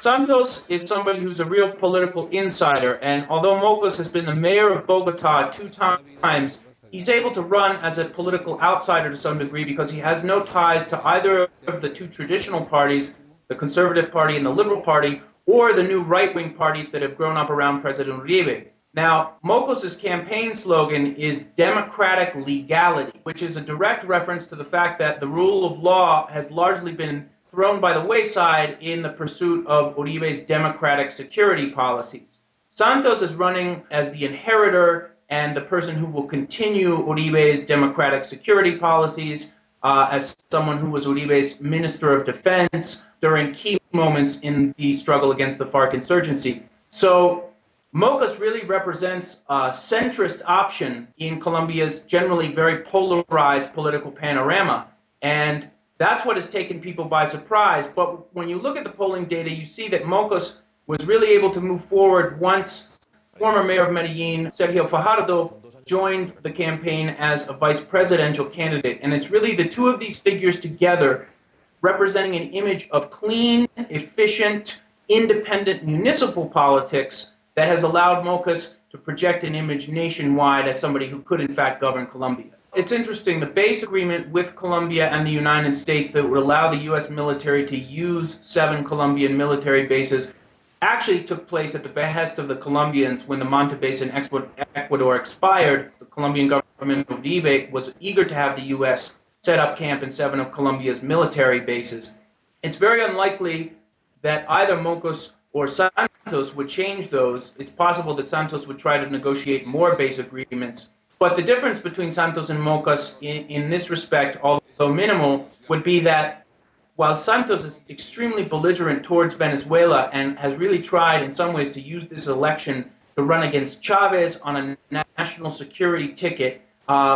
Santos is somebody who's a real political insider, and although Mokus has been the mayor of Bogota 2 times, he's able to run as a political outsider to some degree because he has no ties to either of the two traditional parties, the Conservative Party and the Liberal Party, or the new right-wing parties that have grown up around President Uribe. Now, Mokus's campaign slogan is democratic legality, which is a direct reference to the fact that the rule of law has largely been thrown by the wayside in the pursuit of Uribe's democratic security policies. Santos is running as the inheritor and the person who will continue Uribe's democratic security policies, as someone who was Uribe's Minister of Defense during key moments in the struggle against the FARC insurgency. So Mokus really represents a centrist option in Colombia's generally very polarized political panorama. And that's what has taken people by surprise. But when you look at the polling data, you see that Mokus was really able to move forward once former mayor of Medellin, Sergio Fajardo, joined the campaign as a vice presidential candidate. And it's really the two of these figures together representing an image of clean, efficient, independent municipal politics that has allowed Mokus to project an image nationwide as somebody who could in fact govern Colombia. It's interesting, the base agreement with Colombia and the United States that would allow the U.S. military to use 7 Colombian military bases actually took place at the behest of the Colombians when the Monte base in Ecuador expired. The Colombian government of Uribe was eager to have the U.S. set up camp in 7 of Colombia's military bases. It's very unlikely that either Mokus or Santos would change those. It's possible that Santos would try to negotiate more base agreements. But the difference between Santos and Mokus in this respect, although minimal, would be that while Santos is extremely belligerent towards Venezuela and has really tried in some ways to use this election to run against Chavez on a national security ticket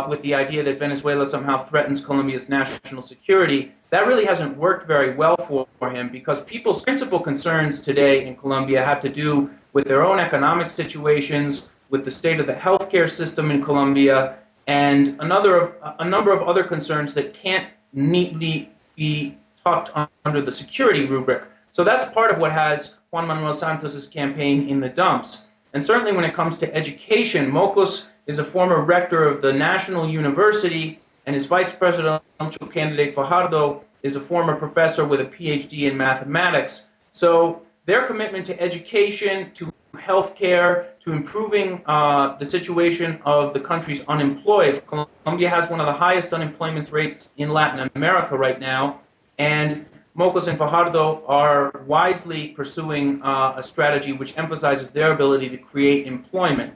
with the idea that Venezuela somehow threatens Colombia's national security, that really hasn't worked very well for him because people's principal concerns today in Colombia have to do with their own economic situations, with the state of the healthcare system in Colombia, and a number of other concerns that can't neatly be tucked under the security rubric. So that's part of what has Juan Manuel Santos' campaign in the dumps. And certainly when it comes to education, Mokus is a former rector of the National University, and his vice presidential candidate Fajardo is a former professor with a PhD in mathematics. So their commitment to education, to healthcare, to improving the situation of the country's unemployed. Colombia has one of the highest unemployment rates in Latin America right now, and Mokus and Fajardo are wisely pursuing a strategy which emphasizes their ability to create employment.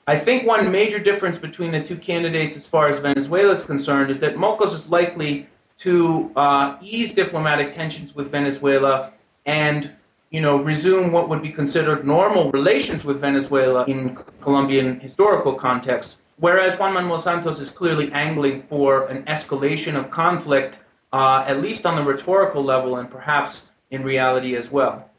I think one major difference between the two candidates as far as Venezuela is concerned is that Mokus is likely to ease diplomatic tensions with Venezuela and resume what would be considered normal relations with Venezuela in Colombian historical context, whereas Juan Manuel Santos is clearly angling for an escalation of conflict, at least on the rhetorical level and perhaps in reality as well.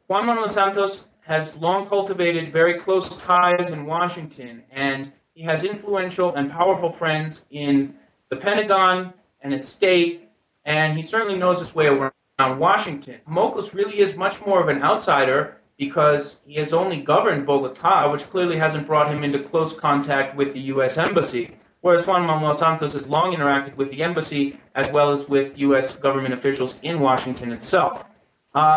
Juan Manuel Santos has long cultivated very close ties in Washington, and he has influential and powerful friends in the Pentagon and its state, and he certainly knows his way around Washington. Mokus really is much more of an outsider because he has only governed Bogota, which clearly hasn't brought him into close contact with the U.S. Embassy, whereas Juan Manuel Santos has long interacted with the embassy as well as with U.S. government officials in Washington itself.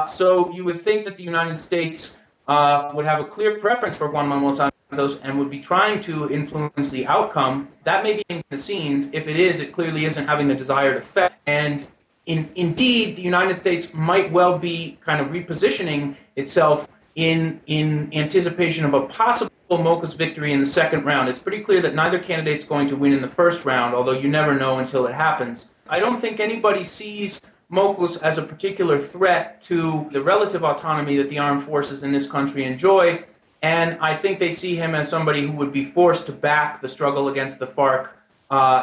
So you would think that the United States would have a clear preference for Juan Manuel Santos and would be trying to influence the outcome. That may be in the scenes. If it is, it clearly isn't having the desired effect. And indeed, the United States might well be kind of repositioning itself in anticipation of a possible Mokus victory in the second round. It's pretty clear that neither candidate's going to win in the first round, although you never know until it happens. I don't think anybody sees Mokus as a particular threat to the relative autonomy that the armed forces in this country enjoy, and I think they see him as somebody who would be forced to back the struggle against the FARC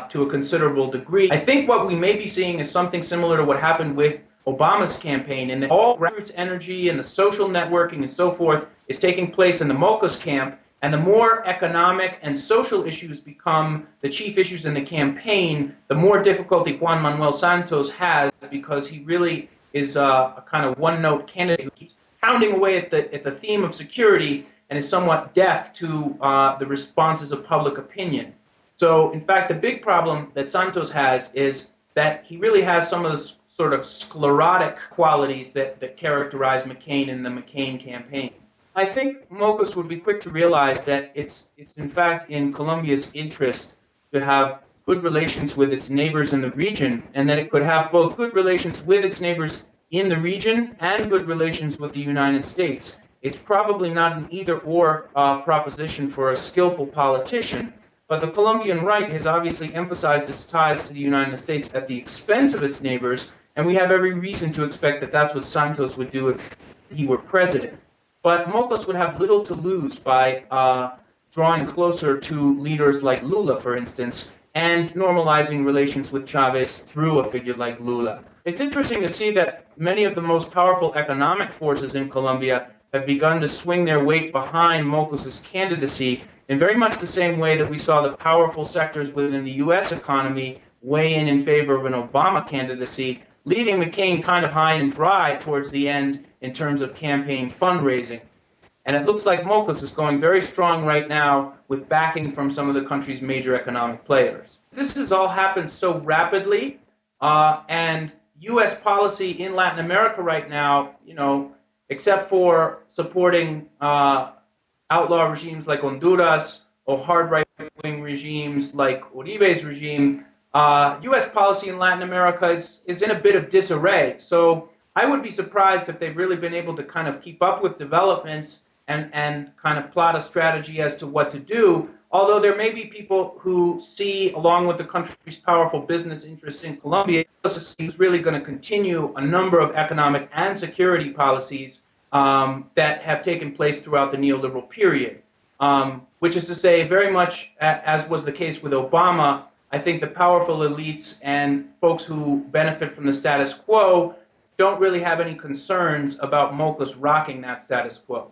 to a considerable degree. I think what we may be seeing is something similar to what happened with Obama's campaign, in that all grassroots energy and the social networking and so forth is taking place in the Mokus camp, and the more economic and social issues become the chief issues in the campaign, the more difficulty Juan Manuel Santos has, because he really is a kind of one-note candidate who keeps pounding away at the theme of security and is somewhat deaf to the responses of public opinion. So, in fact, the big problem that Santos has is that he really has some of the sort of sclerotic qualities that characterize McCain and the McCain campaign. I think Mokus would be quick to realize that it's in fact in Colombia's interest to have good relations with its neighbors in the region, and that it could have both good relations with its neighbors in the region and good relations with the United States. It's probably not an either-or proposition for a skillful politician, but the Colombian right has obviously emphasized its ties to the United States at the expense of its neighbors, and we have every reason to expect that that's what Santos would do if he were president. But Mokus would have little to lose by drawing closer to leaders like Lula, for instance, and normalizing relations with Chavez through a figure like Lula. It's interesting to see that many of the most powerful economic forces in Colombia have begun to swing their weight behind Mokus's candidacy in very much the same way that we saw the powerful sectors within the U.S. economy weigh in favor of an Obama candidacy, leaving McCain kind of high and dry towards the end in terms of campaign fundraising. And it looks like Mokus is going very strong right now with backing from some of the country's major economic players. This has all happened so rapidly, and U.S. policy in Latin America right now, except for supporting outlaw regimes like Honduras or hard right-wing regimes like Uribe's regime, U.S. policy in Latin America is in a bit of disarray. So I would be surprised if they've really been able to kind of keep up with developments and kind of plot a strategy as to what to do, although there may be people who see, along with the country's powerful business interests in Colombia, is really going to continue a number of economic and security policies that have taken place throughout the neoliberal period, which is to say, very much as was the case with Obama, I think the powerful elites and folks who benefit from the status quo don't really have any concerns about Mokus rocking that status quo.